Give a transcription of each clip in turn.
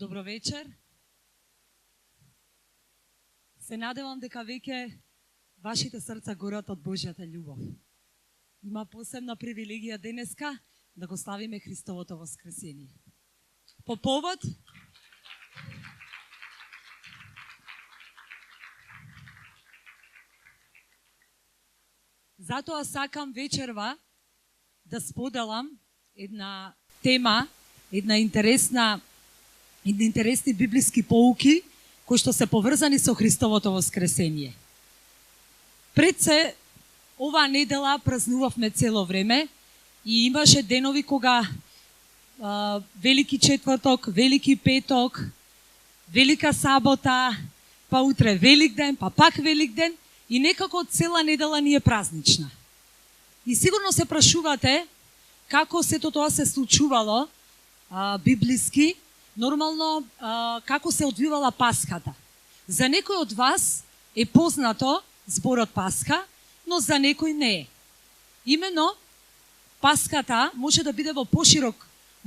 Добро вечер. Се надевам дека веќе вашите срца горат од Божјата љубов. Има посебна привилегија денеска да го славиме Христовото воскресение. По повод затоа сакам вечерва да споделам една тема, интересни библиски поуки кои што се поврзани со Христовото воскресение. Пред се, оваа недела празнувавме цело време и имаше денови кога Велики четврток, Велики петок, Велика сабота, па утре Великден, па пак Великден и некако цела недела ни е празнична. И сигурно се прашувате како сето тоа се случувало библиски, нормално како се одвивала Пасхата. За некој од вас е познато зборот Пасха, но за некој не е. Имено, Пасхата може да биде во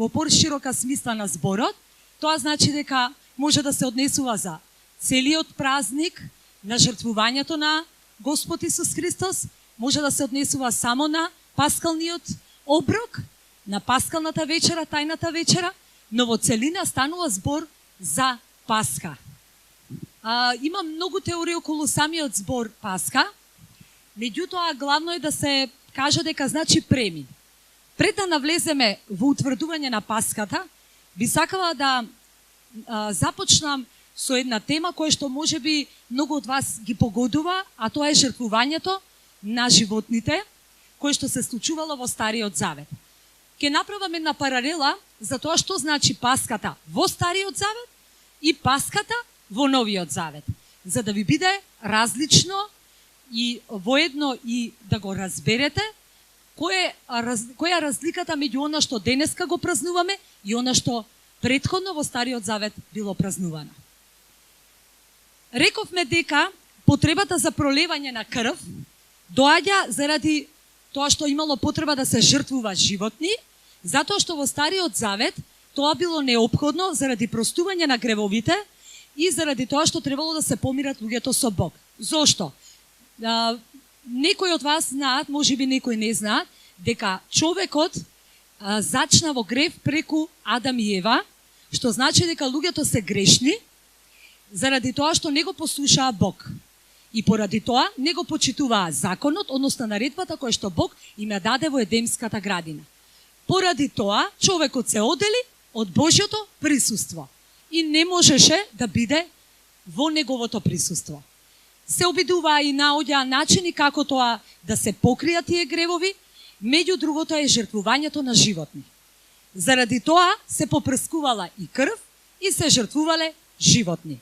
поширока смисла на зборот. Тоа значи дека може да се однесува за целиот празник на жртвувањето на Господ Исус Христос, може да се однесува само на паскалниот оброк, на паскалната вечера, тајната вечера, но во целина станува збор за Пасха. Има многу теории околу самиот збор Пасха, меѓутоа главно е да се каже дека значи премин. Пред да навлеземе во утврдување на Пасхата, би сакала да започнам со една тема која што може би многу од вас ги погодува, а тоа е жртвувањето на животните, кое што се случувало во Стариот Завет. Ке направам една паралела за тоа што значи Пасхата во Стариот Завет и Пасхата во Новиот Завет, за да ви биде различно и воедно и да го разберете која е разликата меѓу она што денеска го празнуваме и она што претходно во Стариот Завет било празнувано. Рековме дека потребата за пролевање на крв доаѓа заради тоа што имало потреба да се жртвува животни, затоа што во Стариот Завет тоа било неопходно заради простување на гревовите и заради тоа што требало да се помират луѓето со Бог. Зошто? Некои од вас знаат, можеби некои не знаат, дека човекот зачна во грев преку Адам и Ева, што значи дека луѓето се грешни заради тоа што не го послушаа Бог. И поради тоа не го почитуваа законот, односно наредбата која што Бог им ја даде во Едемската градина. Поради тоа човекот се одели од Божјото присуство и не можеше да биде во неговото присуство. Се обидуваа и наоѓаа начини како тоа да се покријат тие гревови, меѓу другото е жртвувањето на животни. Заради тоа се попрскувала и крв и се жртвувале животни.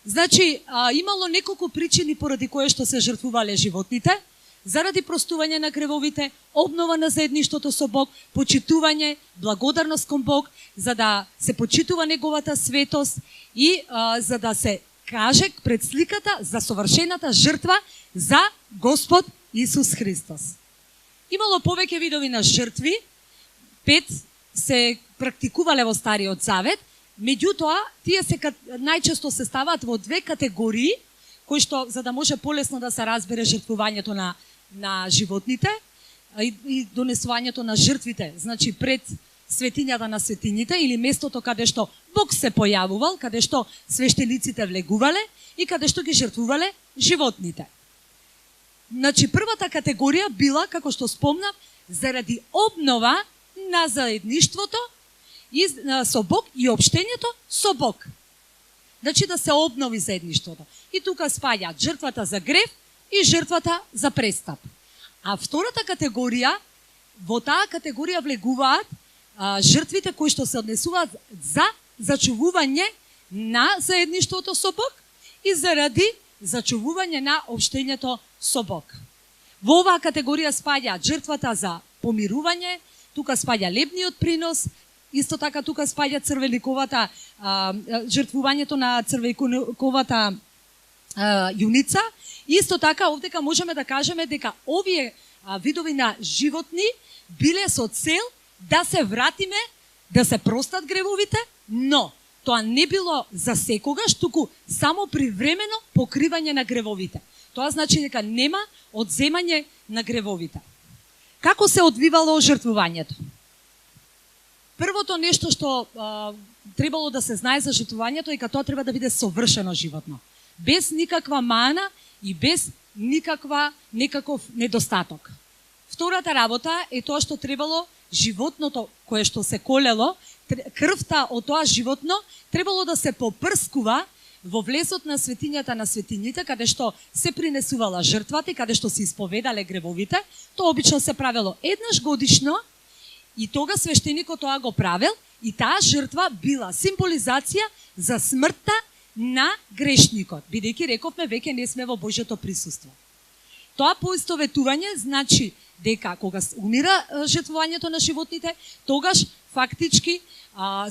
Значи, имало неколку причини поради кои што се жртвувале животните, заради простување на гревовите, обнова на заедништвото со Бог, почитување, благодарност кон Бог, за да се почитува неговата светост и за да се каже пред сликата за совршената жртва за Господ Исус Христос. Имало повеќе видови на жртви, 5 се практикувале во Стариот Завет, меѓутоа тие се најчесто се ставаат во две категории, кои што за да може полесно да се разбере жртвувањето на животните и донесувањето на жртвите, значи пред светињата на светињите или местото каде што Бог се појавувал, каде што свештениците влегувале и каде што ги жртвувале животните. Значи првата категорија била, како што спомнав, заради обнова на заедништвото со Бог и општењето со Бог. Значи да се обнови заедништвото. И тука спаѓаат жртвата за грев и жртвата за престап. А втората категорија, во таа категорија влегуваат жртвите кои што се однесуваат за зачувување на заедништвото со Бог и заради зачувување на општењето со Бог. Во оваа категорија спаѓаат жртвата за помирување, тука спаѓа лебниот принос, исто така тука спаѓа црвениковата жртвувањето на црвениковата јуница. Исто така овдека можеме да кажеме дека овие видови на животни биле со цел да се вратиме, да се простат гревовите Но тоа не било за секогаш, туку само привремено покривање на гревовите. Тоа значи дека нема одземање на гревовите. Како се одвивало жртвувањето? Првото нешто што требало да се знае за жртвувањето е дека тоа треба да биде совршено животно. Без никаква мана и без некаков недостаток. Втората работа е тоа што требало животното кое што се колело, крвта од тоа животно требало да се попрскува во влезот на светињата на светињите, каде што се принесувала жртвата и каде што се исповедале гревовите. Тоа обично се правело еднаш годишно и тога свештеникот тоа го правел и таа жртва била символизација за смртта на грешникот, бидејќи рековме веќе не сме во Божјото присуство. Тоа поистоветување значи дека кога умира жртвувањето на животните, тогаш фактички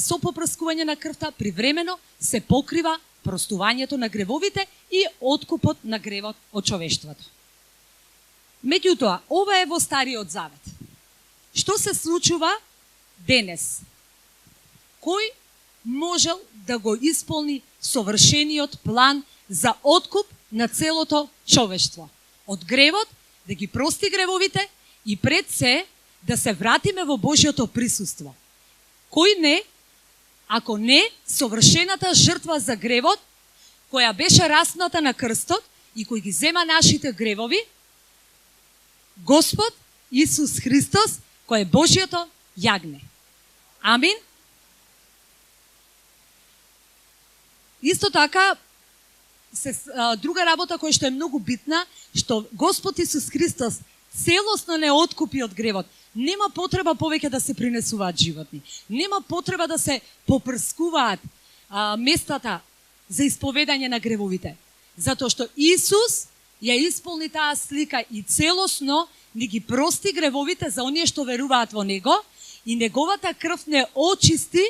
со попрскување на крвта привремено се покрива простувањето на гревовите и откупот на гревот од човештвото. Меѓутоа, ова е во Стариот Завет. Што се случува денес? Кој можел да го исполни совршениот план за откуп на целото човештво? Од гревот, да ги прости гревовите и пред се да се вратиме во Божјото присуство. Кој не, ако не совршената жртва за гревот, која беше распната на крстот и кој ги зема нашите гревови, Господ Исус Христос, кој е Божјото јагне. Амин. Исто така, друга работа која што е многу битна, што Господ Исус Христос целосно не откупи од гревот. Нема потреба повеќе да се принесуваат животни. Нема потреба да се попрскуваат местата за исповедање на гревовите. Затоа што Исус ја исполни таа слика и целосно ни ги прости гревовите за оние што веруваат во Него и Неговата крв не очисти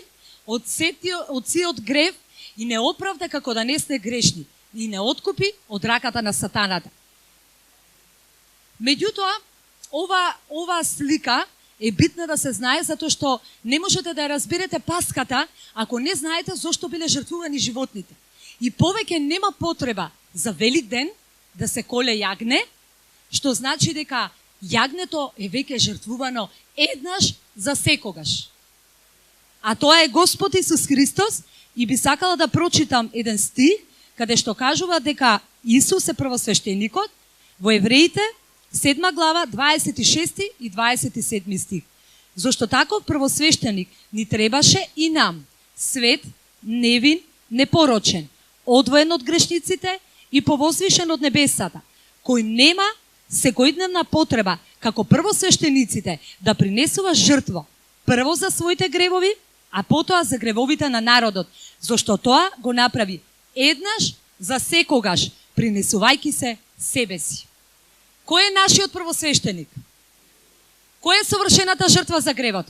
од сиот грев и не оправда како да не сте грешни и не откупи од раката на сатаната. Меѓутоа, ова слика е битна да се знае, затоа што не можете да ја разберете Паската ако не знаете зошто биле жртвувани животните. И повеќе нема потреба за Велик ден да се коле јагне, што значи дека јагнето е веќе жртвувано еднаш за секогаш. А тоа е Господ Исус Христос и би сакала да прочитам еден стих, каде што кажува дека Исус е првосвештеникот во Евреите 7 глава, 26 и 27 стих. Зошто таков првосвештеник ни требаше и нам, свет, невин, непорочен, одвоен од грешниците и повозвишен од небесата, кој нема секојдневна потреба, како првосвештениците, да принесува жртво, прво за своите гревови, а потоа за гревовите на народот, зашто тоа го направи еднаш за секогаш, принесувајќи се себе си. Кој е нашиот првосвештеник? Кој е совршената жртва за гревот?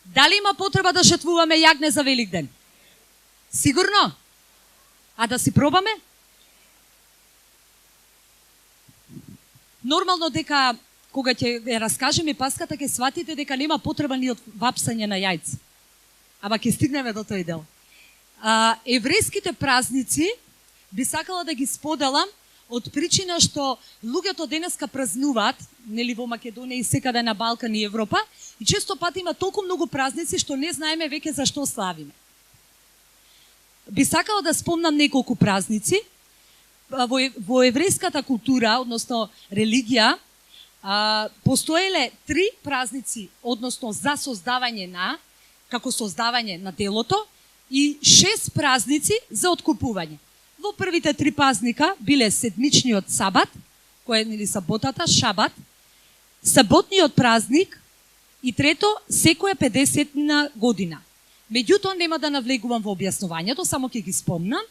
Дали има потреба да жртвуваме јагне за Велик ден? Сигурно? А да си пробаме? Нормално дека кога ќе раскажеме Паската ќе сватите дека нема потреба ни од вапсање на јајца. Ама ќе стигнеме до тој дел. Еврејските празници би сакала да ги споделам од причина што луѓето денеска празнуваат, нели во Македонија и секаде на Балкан и Европа, и често пати има толку многу празници што не знаеме веќе за што славиме. Би сакала да спомнам неколку празници. Во еврејската култура, односно религија, постоеле 3 празници, односно за создавање на, како создавање на делото, и 6 празници за откупување. Во првите 3 празника биле седмичниот сабат, кој е нели саботата, шабат, саботниот празник и трето секоја 50-на година. Меѓутоа нема да навлегувам во објаснувањето, само ќе ги спомнам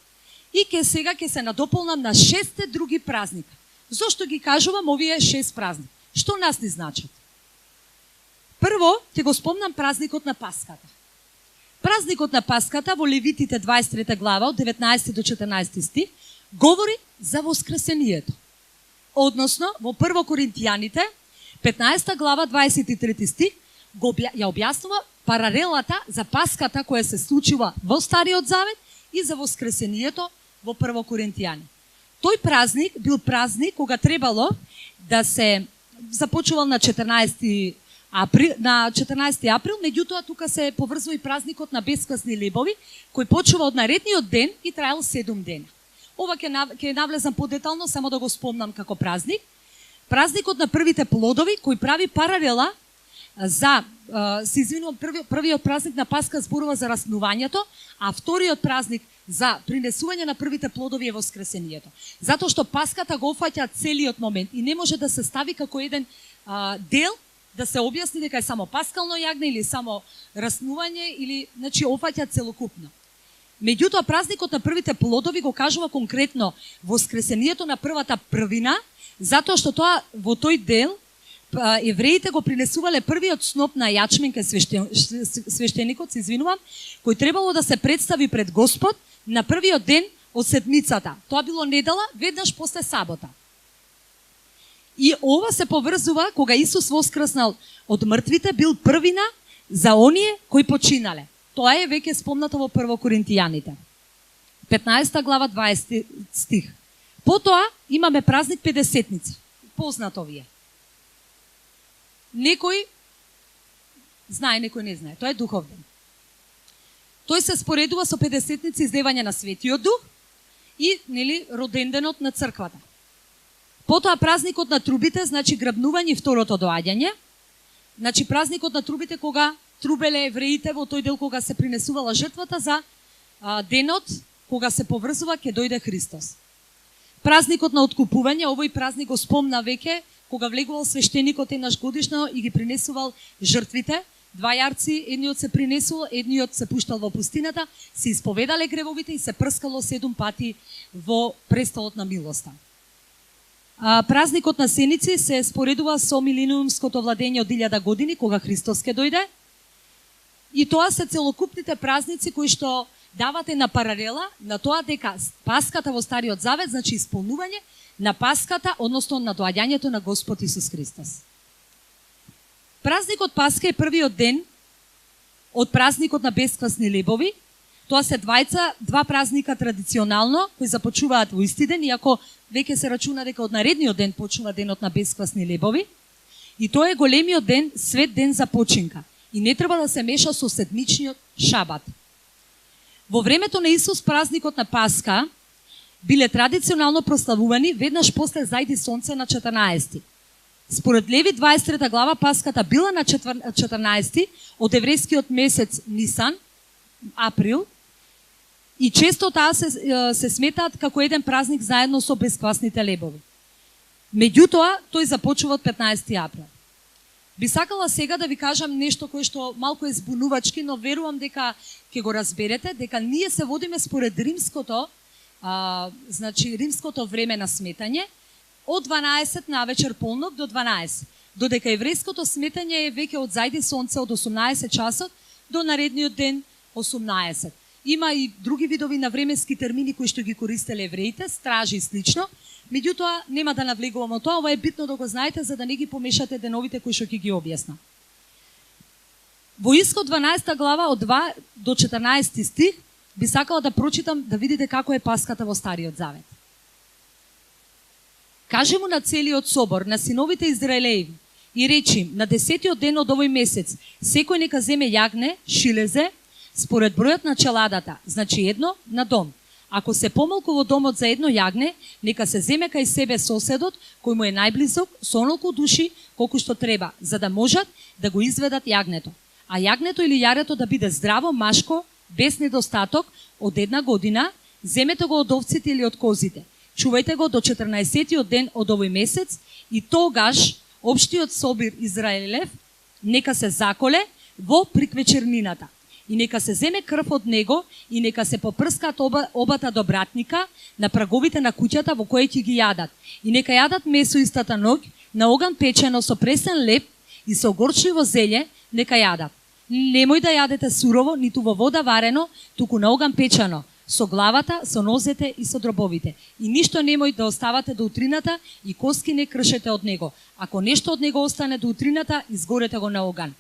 и сега ќе се надополнам на 6 други празника. Зошто ги кажувам овие 6 празника? Што нас ни значат? Прво ќе го спомнам празникот на Паската. Празникот на Паската во Левитите 23 глава од 19 до 14 стих говори за воскресението. Односно во 1 Коринтијаните 15 глава 23 стих ја објаснува паралелата за Паската која се случува во Стариот Завет и за воскресението во Прво Коринтијани. Тој празник бил празник кога требало да се започувал на 14 април, меѓутоа тука се поврзува и празникот на бесквасни лебови, кој почува од наредниот ден и траел 7 дена. Ова ќе навлезам подетално, само да го спомнам како празник. Празникот на првите плодови, кој прави паралела за, првиот празник на Пасха зборува за раснувањето, а вториот празник за принесување на првите плодови е воскресението. Затоа што Паската го опфаќа целиот момент и не може да се стави како еден дел, да се објасни дека е само паскално јагне или само раснување, или, значи, опфаќа целокупно. Меѓутоа, празникот на првите плодови го кажува конкретно воскресението на првата првина, затоа што тоа во тој дел евреите го принесувале првиот сноп на јачмен кај свештеникот, кој требало да се представи пред Господ на првиот ден од седмицата. Тоа било недела, веднаш после сабота. И ова се поврзува кога Исус воскреснал од мртвите, бил првина за оние кои починале. Тоа е веќе спомнато во Прво Коринтијаните. 15 глава 20 стих. Потоа имаме празник Педесетници. Познато ви е. Некој знае, некој не знае. Тоа е духов ден. Тој се споредува со Педесетници излевање на Светиот Дух и, нели, роденденот на црквата. Потоа празникот на трубите, значи грабнување и второто доаѓање. Значи празникот на трубите кога трубеле евреите во тој дел кога се принесувала жртвата за денот кога се поврзува ќе дојде Христос. Празникот на откупување, овој празник го спомна веќе кога влегувал свештеникот еднаш годишно и ги принесувал жртвите. 2 јарци, едниот се принесувал, едниот се пуштал во пустината, се исповедале гревовите и се прскало 7 пати во престолот на милоста. Празникот на Сеници се споредува со милениумското владење од 1000 години, кога Христос ќе дојде. И тоа се целокупните празници кои што дават една паралела на тоа дека Паската во Стариот Завет значи исполнување на Паската, односно на доаѓањето на Господ Исус Христос. Празникот Пасха е првиот ден од празникот на бесквасни лебови. Тоа се два празника традиционално кои започуваат во исти ден, иако веќе се рачуна дека од наредниот ден почнува денот на бесквасни лебови. И тоа е големиот ден, свет ден за починка. И не треба да се меша со седмичниот шабат. Во времето на Исус празникот на Пасха биле традиционално прославувани веднаш после зајди сонце на 14. Според Леви 23 глава Паската била на 14 од еврејскиот месец Нисан, април, и често таа се сметаат како еден празник заедно со бесквасните лебови. Меѓутоа, тој започува од 15 април. Би сакала сега да ви кажам нешто кое што малку е збунувачки, но верувам дека ќе го разберете, дека ние се водиме според римското време на сметање, од 12 на вечер полнок до 12, додека еврејското сметање е веќе од зајди сонце од 18 часот до наредниот ден 18. Има и други видови на временски термини кои што ги користеле евреите, стражи и слично. Меѓутоа, нема да навлегувам од тоа, ова е битно да го знаете за да не ги помешате деновите кои што ќе ги објасна. Во Исход 12 глава од 2 до 14 стих би сакала да прочитам да видите како е Паската во Стариот Завет. Каже му на целиот собор, на синовите Израелеви, и речи им, на 10-тиот ден од овој месец, секој нека земе јагне, шилезе, според бројот на челадата, значи едно на дом. Ако се помалку во домот за едно јагне, нека се земе кај себе соседот, кој му е најблизок, со онолку души колку што треба, за да можат да го изведат јагнето. А јагнето или јарето да биде здраво, машко, без недостаток, од 1 година, земете го од овците или од козите. Чувајте го до 14-тиот ден од овој месец и тогаш општиот собир Израелев нека се заколе во приквечернината. И нека се земе крв од него и нека се попрскат обата до братника на праговите на куќата во која ќе ги јадат. И нека јадат месо истата ноќ на оган печено со пресен леп и со горчливо зеле нека јадат. Немој да јадете сурово, ниту во вода варено, туку на оган печено, со главата, со нозете и со дробовите. И ништо немој да оставате до утрината и коски не кршете од него. Ако нешто од него остане до утрината, изгорете го на оган.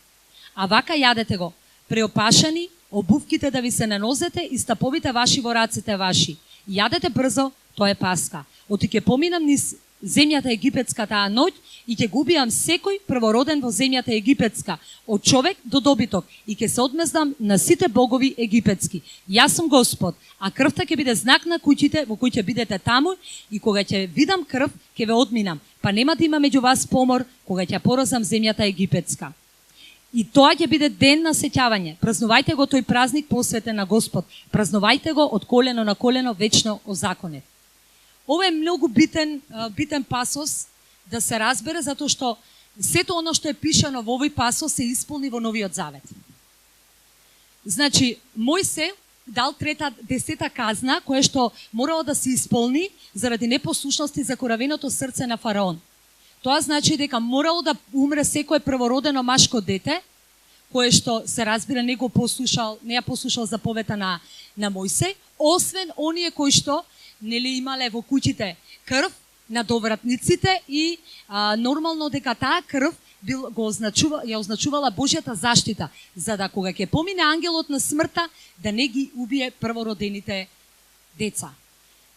а вака јадете го, преопашани, обувките да ви се на нозете и стаповите ваши во рацете ваши. Јадете брзо, тоа е Пасха. Оти ќе поминам низ земјата египетска таа ноќ и ќе губиам секој првороден во земјата египетска, од човек до добиток, и ќе се одмездам на сите богови египетски. Јас сум Господ, а крвта ќе биде знак на куќите во кои ќе бидете таму, и кога ќе видам крв, ќе ве одминам, па нема да има меѓу вас помор кога ќе поразам земјата египетска. И тоа ќе биде ден на сеќавање. Празнувајте го тој празник посветен на Господ. Празнувајте го од колено на колено вечно озаконет. Ова е многу битен пасос да се разбере, затоа што сето оно што е пишано во овој пасос се исполни во Новиот Завет. Значи, Мојсе дал 10-та казна, која што морало да се исполни заради непослушност и закоравеното срце на фараон. Тоа значи дека морало да умре секое првородено машко дете, кое што се разбира не ја послушал заповета на Мојсей, освен оние кои што нели имале во куќите крв на довратниците и нормално дека таа крв ја означувала Божјата заштита, за да кога ќе помине ангелот на смртта, да не ги убие првородените деца.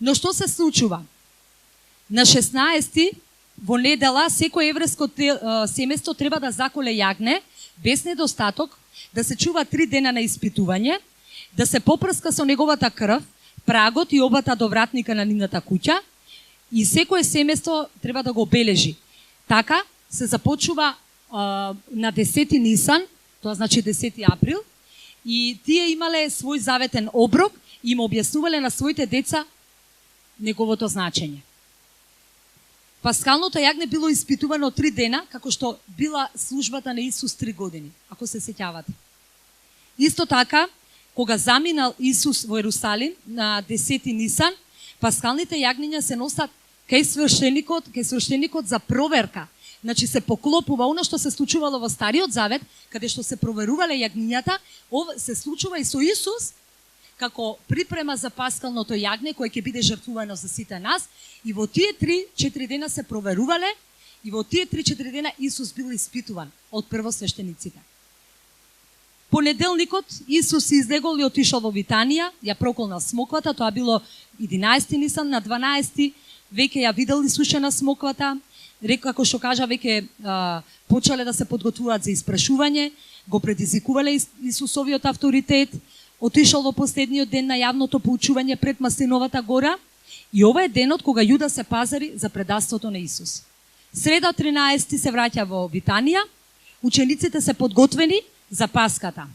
Но што се случува? На 16 во недела секој евреско семејство треба да заколе јагне без недостаток, да се чува 3 дена на испитување, да се попрска со неговата крв прагот и обата до вратника на нивната куќа, и секое семејство треба да го обележи. Така се започува на 10 Нисан, тоа значи 10 април, и тие имале свој заветен оброк и им објаснувале на своите деца неговото значење. Паскалното јагне било испитувано 3 дена, како што била службата на Исус 3 години, ако се сеќавате. Исто така, кога заминал Исус во Ерусалим на 10 Нисан, паскалните јагниња се носат кај свештеникот за проверка. Значи се поклопува оно што се случувало во Стариот Завет, каде што се проверувале јагнињата, се случува и со Исус, како припрема за паскалното јагне кое ќе биде жртвувано за сите нас, и во тие 3-4 дена се проверувале, и во тие 3-4 дена Исус бил испитуван од првосвештениците. Понеделникот Исус излегол и отишол во Витанија, ја проколнал смоквата, тоа било 11 Нисан, на 12 веќе ја видел Исушена смоквата, како што кажа, веќе почеле да се подготвуваат за испрашување, го предизвикувале Исусовиот авторитет, отишол во последниот ден на јавното поучување пред Маслиновата гора, и ова е денот кога Јуда се пазари за предавството на Исус. Среда 13 се враќа во Витанија, учениците се подготвени за Паската.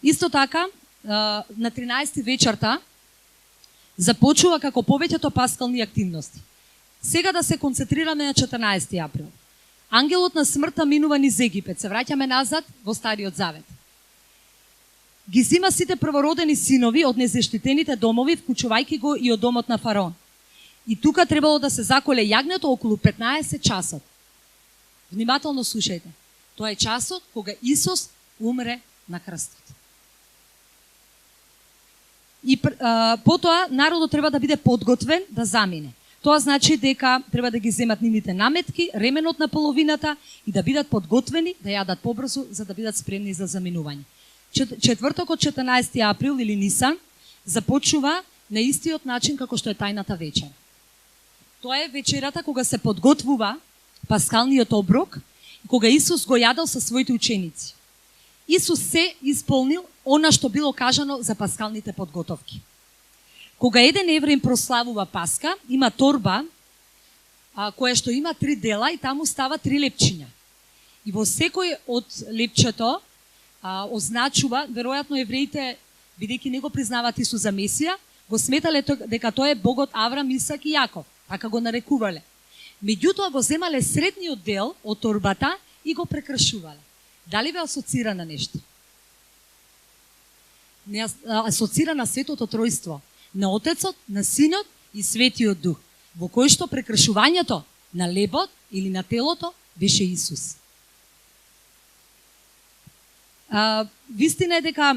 Исто така, на 13 вечерта започува како повеќето паскални активности. Сега да се концентрираме на 14 април. Ангелот на смртта минува низ Египет. Се враќаме назад во Стариот Завет. Ги зима сите првородени синови од незаштитените домови, вклучувајќи го и од домот на фараон. И тука требало да се заколе јагнето околу 15 часот. Внимателно слушајте. Тоа е часот кога Исус умре на крстот. И потоа народот треба да биде подготвен да замине. Тоа значи дека треба да ги земат нивните наметки, ременот на половината и да бидат подготвени да јадат побрзо за да бидат спремни за заминување. Четвртокот 14 април или Нисан започнува на истиот начин како што е тајната вечера. Тоа е вечерата кога се подготвува паскалниот оброк, кога Исус го јадал со своите ученици. Исус се исполнил она што било кажано за паскалните подготовки. Кога еден евреин прославува Паска, има торба која што има 3 дела и таму става 3 лепчиња. И во секој од лепчето означува, веројатно евреите, бидејќи не го признаваат Исус за Месија, го сметале дека тоа е Богот Аврам, Исак и Јаков, така го нарекувале. Меѓутоа го земале средниот дел од торбата и го прекрашувале. Дали ве асоцира на нешто? Не асоцира на Светото Тројство, на Отецот, на Синот и Светиот Дух, во кој што прекрашувањето на лебот или на телото беше Исус. Вистина е дека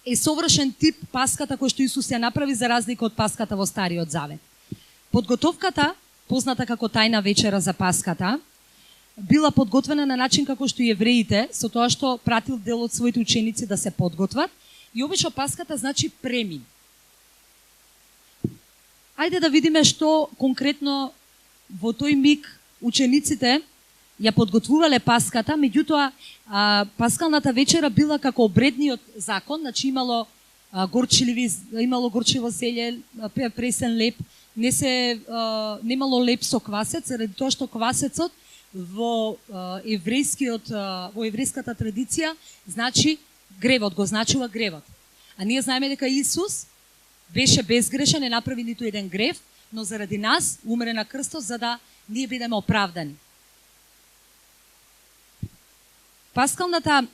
е совршен тип Паската кој што Исус ја направи за разлика од Паската во Стариот Завет. Подготовката, позната како тајна вечера за Паската, била подготвена на начин како што и евреите, со тоа што пратил дел од своите ученици да се подготват. И обично Паската значи премин. Ајде да видиме што конкретно во тој миг учениците ја подготвувале Паската, меѓутоа Паскалната вечера била како обредниот закон, значи имало горчиво зеле, пресен леп, немало леп со квасец, заради тоа што квасецот во еврејската традиција значи гревот, го значува гревот. А ние знаеме дека Исус беше безгрешен, не направи ниту еден грев, но заради нас умре на крстот за да ние бидеме оправдани. Паскалната,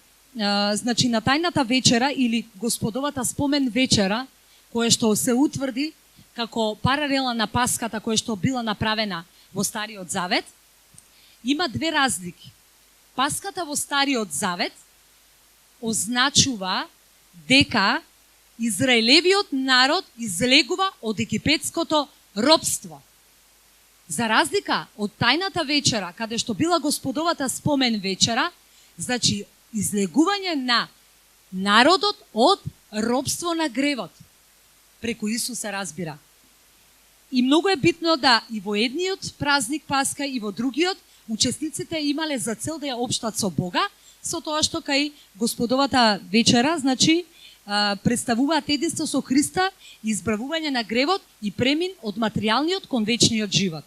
значи на тајната вечера или Господовата спомен вечера, која што се утврди како паралела на Паската која што била направена во Стариот Завет, има две разлики. Паската во Стариот Завет означува дека Израелевиот народ излегува од египетското робство. За разлика од тајната вечера, каде што била Господовата спомен вечера, значи излегување на народот од робство на гревот. Преку Исус се разбира. И многу е битно да и во едниот празник Пасха и во другиот учесниците имале за цел да ја општат со Бога, со тоа што кај Господовата вечера, значи представуваат единство со Христа, избравување на гревот и премин од материјалниот кон вечниот живот.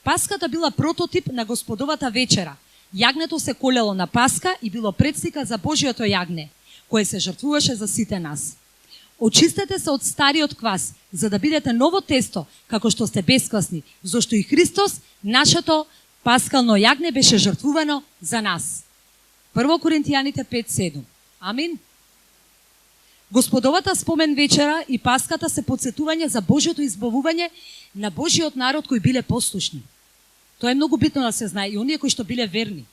Паската била прототип на Господовата вечера. Јагнето се колело на Пасха и било предслика за Божиото јагне, кое се жртвуваше за сите нас. Очистете се од стариот квас, за да бидете ново тесто, како што сте бесквасни, зашто и Христос, нашето паскално јагне, беше жртвувано за нас. 1 Коринтијаните 5:7. Амин. Господовата спомен вечера и Паската се подсетување за Божиото избавување на Божиот народ кои биле послушни. Тоа е многу битно да се знае и оние кои што биле верни.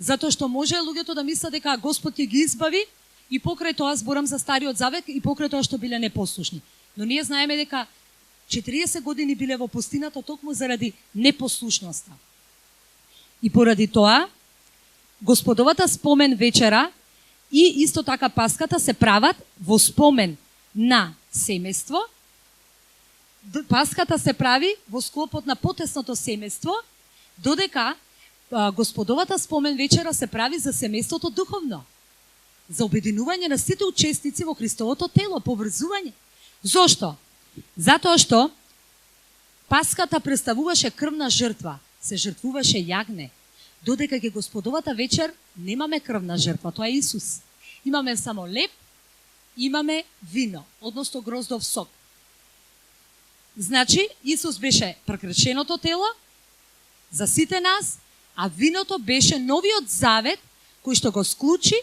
Затоа што може луѓето да мислат дека Господ ќе ги избави и покрај тоа зборам за Стариот Завет и покрај тоа што биле непослушни. Но ние знаеме дека 40 години биле во пустината токму заради непослушноста. И поради тоа Господовата спомен вечера и исто така Паската се прават во спомен на семејство. Паската се прави во склопот на потесното семејство, додека Господовата спомен вечера се прави за семејството духовно. За обединување на сите учесници во Христовото тело, поврзување. Зошто? Затоа што Паската представуваше крвна жртва, се жртвуваше јагне. Додека ќе Господовата вечер немаме крвна жртва, тоа е Исус. Имаме само леп, имаме вино, односно гроздов сок. Значи, Исус беше прекршеното тело за сите нас, а виното беше новиот завет кој што го склучи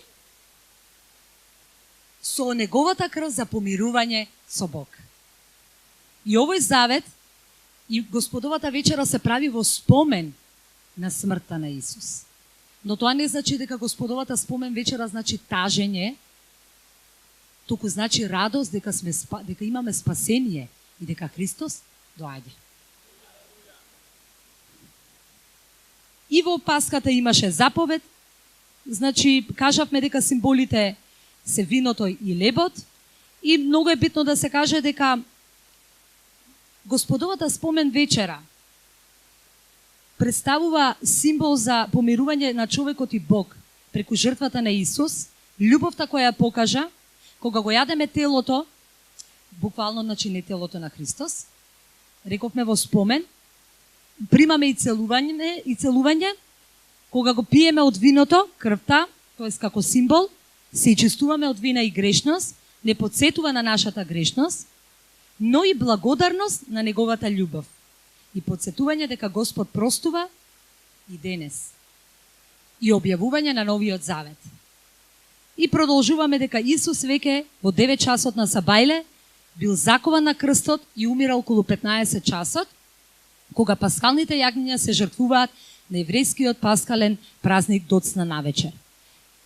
со неговата крв за помирување со Бог. И овој завет и Господовата вечера се прави во спомен на смртта на Исус. Но тоа не значи дека Господовата спомен вечера значи тажење, туку значи радост дека имаме спасение и дека Христос доаѓа. И во Паската имаше заповед, значи кажавме дека символите се виното и лебот, и многу е битно да се каже дека Господовата спомен вечера представува символ за помирување на човекот и Бог преку жртвата на Исус, љубовта која ја покажа кога го јадеме телото, буквално значи не телото на Христос, рековме во спомен, примаме и целување, кога го пиеме од виното, крвта, тоест како символ, се чистуваме од вина и грешност, не подсетува на нашата грешност, но и благодарност на неговата љубов и подсетување дека Господ простува и денес и објавување на новиот завет. И продолжуваме дека Исус веќе во 9 часот на сабајле бил закован на крстот и умира околу 15 часот, кога паскалните јагниња се жртвуваат на еврејскиот паскален празник доцна навечер.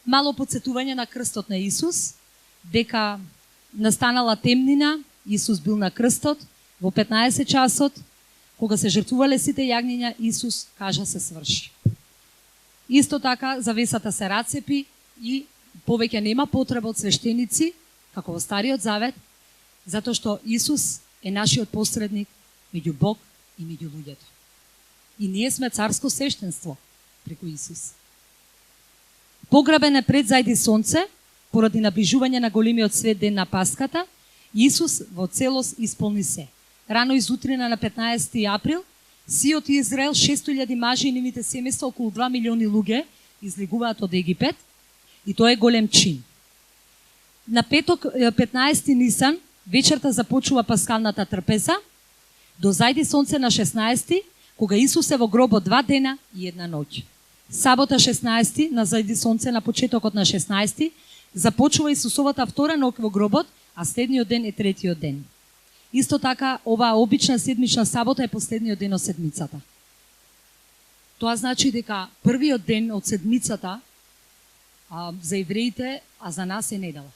Мало подсетување на крстот на Исус, дека настанала темнина, Исус бил на крстот, во 15 часот, кога се жртвувале сите јагниња, Исус кажа се сврши. Исто така завесата се рацепи и повеќе нема потреба од свештеници, како во Стариот Завет, затоа што Исус е нашиот посредник меѓу Бог и меѓу луѓето. И ние сме царско свештенство преку Исус. Пограбен е пред зајди сонце, поради наближување на големиот свет ден на Паската, Исус во целост исполни се. Рано изутрина на 15 април, сиот Израел, 600.000 мажи и нивните семејства, околу 2 милиони луѓе, излегуваат од Египет, и тоа е голем чин. На петок, 15 Нисан, вечерта започува паскалната трпеза, до зајди сонце на 16, кога Исус е во гробот 2 дена и 1 ноќ. Сабота 16, на зајди сонце на почетокот на 16, започува Исусовата втора ноќ во гробот, а следниот ден е третиот ден. Исто така, оваа обична седмична сабота е последниот ден од седмицата. Тоа значи дека првиот ден од седмицата за евреите, а за нас е недела.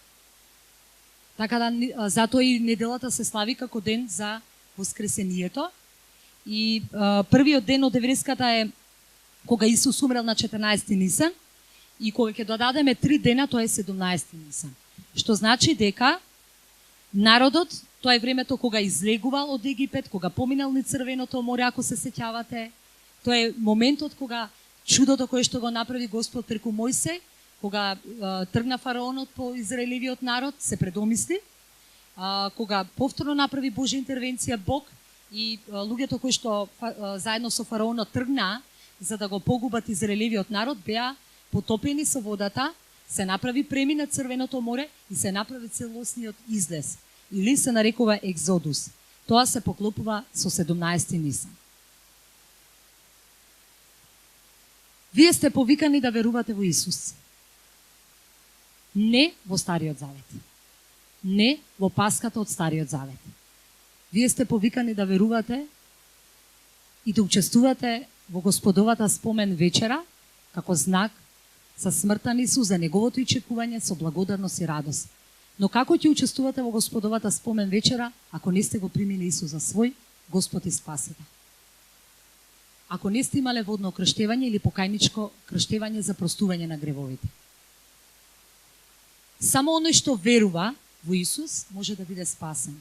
Така да, затоа и неделата се слави како ден за воскресението. И првиот ден од еврејската е кога Исус умрел на 14 Нисан, и кога ќе додадеме 3 дена, тоа е 17 Нисан. Што значи дека народот, тоа е времето кога излегувал од Египет, кога поминал низ Црвеното море, ако се сеќавате. Тоа е моментот кога чудото кое што го направи Господ преку Мојсей, кога тргна фараонот по израелевиот народ, се предомисли, кога повторно направи Божја интервенција Бог и луѓето кои што заедно со фараонот тргна за да го погубат израелевиот народ, беа потопени со водата, се направи премина Црвеното море и се направи целосниот излез. Или се нарекува екзодус. Тоа се поклопува со 17 Нисан. Вие сте повикани да верувате во Исус. Не во Стариот Завет. Не во Паската од Стариот Завет. Вие сте повикани да верувате и да учествувате во Господовата спомен вечера, како знак за смртта на Исус, за неговото ичекување со благодарност и радост. Но како ќе учествувате во Господовата спомен вечера, ако не сте го примили Исус за свој Господ и Спасител? Ако не сте имале водно крштевање или покајничко крштевање за простување на гревовите? Само оној што верува во Исус може да биде спасен.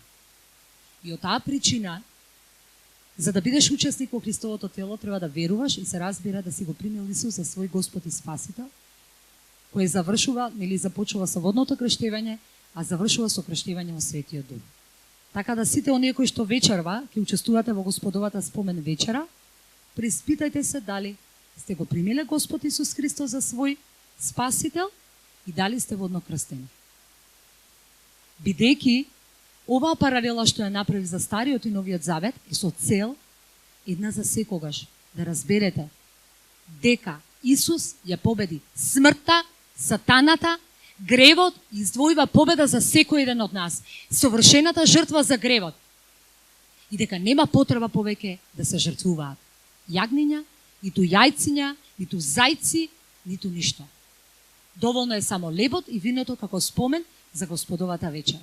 И од таа причина, за да бидеш учесник во Христовото тело, треба да веруваш и се разбира да си го примил Исус за свој Господ и Спасител, кој завршува или започува со водното крштевање, а завршува со крштевање во Светиот Дух. Така да сите оние кои што вечерва ќе учествувате во Господовата спомен вечера, преиспитајте се дали сте го примиле Господ Исус Христос за свој Спасител и дали сте водно крстени. Бидејќи оваа паралела што ја направи за Стариот и Новиот Завет е со цел една за секогаш да разберете дека Исус ја победи смртта, сатаната, гревот и издвојува победа за секој еден од нас. Совршената жртва за гревот. И дека нема потреба повеќе да се жртвуваат јагниња, ниту јајциња, ниту зајци, ниту ништо. Доволно е само лебот и виното како спомен за Господовата вечер.